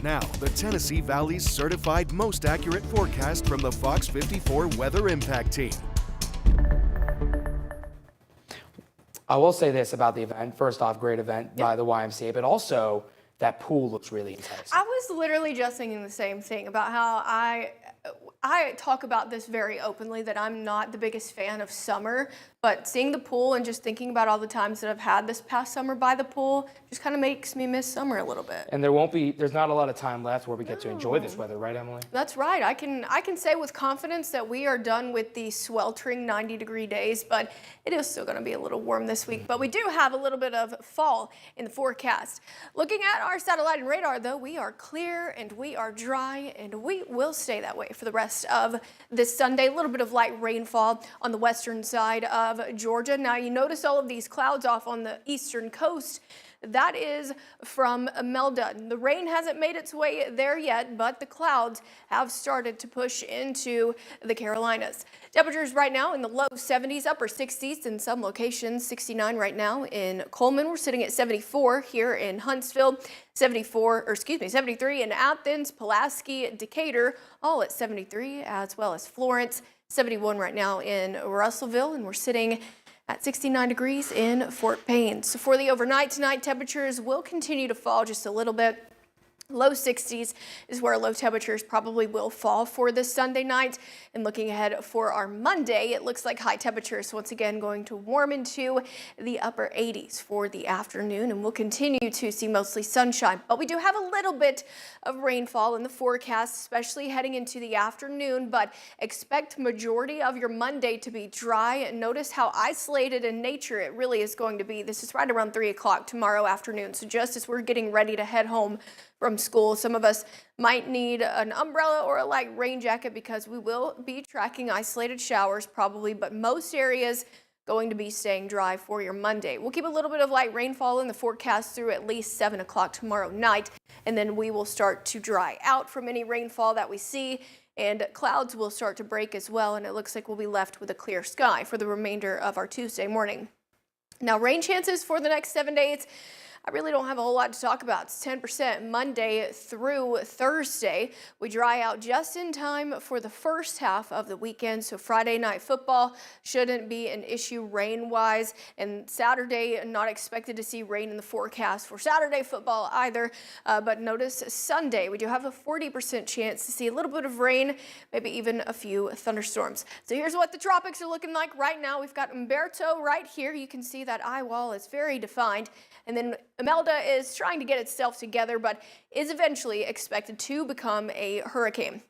Now, the Tennessee Valley's certified most accurate forecast from the Fox 54 Weather Impact Team. I will say this about the event. First off, great event by the YMCA, but also that pool looks really enticing. I was literally just thinking the same thing about how I talk about this very openly, that I'm not the biggest fan of summer, but seeing the pool and just thinking about all the times that I've had this past summer by the pool just kind of makes me miss summer a little bit. And there's not a lot of time left where we get to enjoy this weather, right, Emily? That's right. I can say with confidence that we are done with the sweltering 90-degree days, but it is still going to be a little warm this week. But we do have a little bit of fall in the forecast. Looking at our satellite and radar, though, we are clear and we are dry, and we will stay that way for the rest of this Sunday. A little bit of light rainfall on the western side of Georgia. Now, you notice all of these clouds off on the eastern coast. That is from Imelda. The rain hasn't made its way there yet, but the clouds have started to push into the Carolinas. Temperatures right now in the low 70s, upper 60s in some locations, 69 right now in Coleman. We're sitting at 74 here in Huntsville, 73 in Athens, Pulaski, Decatur, all at 73, as well as Florence, 71 right now in Russellville, and we're sitting at 69 degrees in Fort Payne. So for the overnight tonight, temperatures will continue to fall just a little bit. Low 60s is where low temperatures probably will fall for this Sunday night. And looking ahead for our Monday, it looks like high temperatures once again going to warm into the upper 80s for the afternoon, and we'll continue to see mostly sunshine. But we do have a little bit of rainfall in the forecast, especially heading into the afternoon, but expect majority of your Monday to be dry. And notice how isolated in nature it really is going to be. This is right around 3 o'clock tomorrow afternoon. So just as we're getting ready to head home from school, some of us might need an umbrella or a light rain jacket because we will be tracking isolated showers probably, but most areas going to be staying dry for your Monday. We'll keep a little bit of light rainfall in the forecast through at least 7 o'clock tomorrow night, and then we will start to dry out from any rainfall that we see, and clouds will start to break as well, and it looks like we'll be left with a clear sky for the remainder of our Tuesday morning. Now, rain chances for the next 7 days, I really don't have a whole lot to talk about. It's 10% Monday through Thursday. We dry out just in time for the first half of the weekend, so Friday night football shouldn't be an issue rain-wise, and Saturday, not expected to see rain in the forecast for Saturday football either, but notice Sunday, we do have a 40% chance to see a little bit of rain, maybe even a few thunderstorms. So here's what the tropics are looking like right now. We've got Umberto right here. You can see that eye wall is very defined, and then Imelda is trying to get itself together, but is eventually expected to become a hurricane.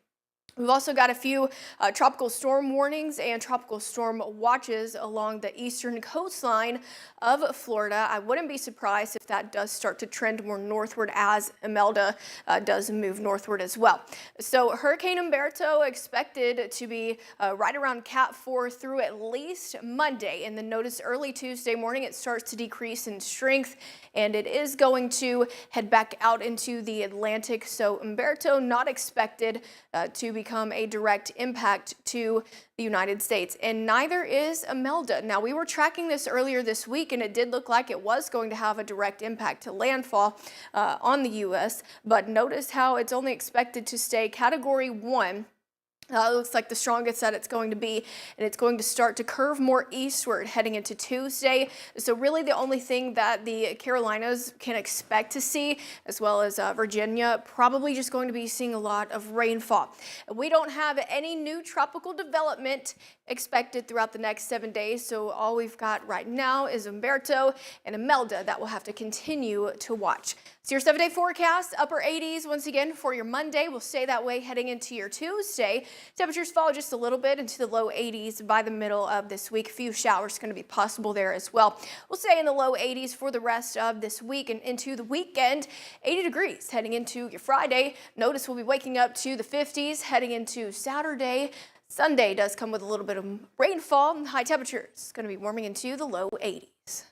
We've also got a few tropical storm warnings and tropical storm watches along the eastern coastline of Florida. I wouldn't be surprised if that does start to trend more northward as Imelda does move northward as well. So Hurricane Umberto expected to be right around Cat 4 through at least Monday. And then notice early Tuesday morning it starts to decrease in strength, and it is going to head back out into the Atlantic. So Umberto not expected to become a direct impact to the United States, and neither is Imelda. Now, we were tracking this earlier this week, and it did look like it was going to have a direct impact to landfall on the U.S., but notice how it's only expected to stay Category 1. It looks like the strongest that it's going to be, and it's going to start to curve more eastward heading into Tuesday. So really the only thing that the Carolinas can expect to see, as well as Virginia, probably just going to be seeing a lot of rainfall. We don't have any new tropical development expected throughout the next 7 days, so all we've got right now is Umberto and Imelda that we'll have to continue to watch. So your 7-day forecast, upper 80s once again for your Monday. We'll stay that way heading into your Tuesday. Temperatures fall just a little bit into the low 80s by the middle of this week. A few showers going to be possible there as well. We'll stay in the low 80s for the rest of this week and into the weekend. 80 degrees heading into your Friday. Notice we'll be waking up to the 50s heading into Saturday. Sunday does come with a little bit of rainfall and high temperatures. It's going to be warming into the low 80s.